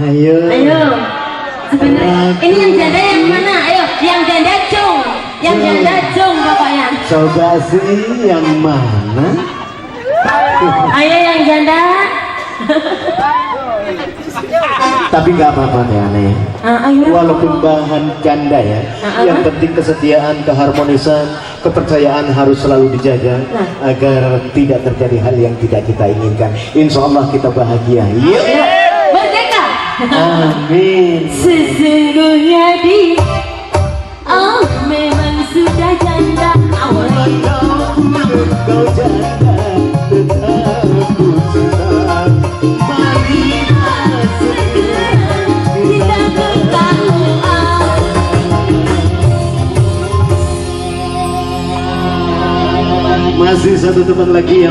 Ayo. Sebenarnya ini yang janda yang mana? Ayo, yang janda cung, yang janda cung pokoknya. Coba sih yang mana? Ayo yang janda. Tapi nggak apa-apa nih aneh. Walaupun bahan janda ya, yang penting kesetiaan, keharmonisan, kepercayaan harus selalu dijaga agar tidak terjadi hal yang tidak kita inginkan. Insya Allah kita bahagia. Yuk. Merdeka. Amin. Sesungguhnya oh memang sudah janda. Kau janda tetap ku cinta. Marilah segera kita bertaruh. Masih satu teman lagi yang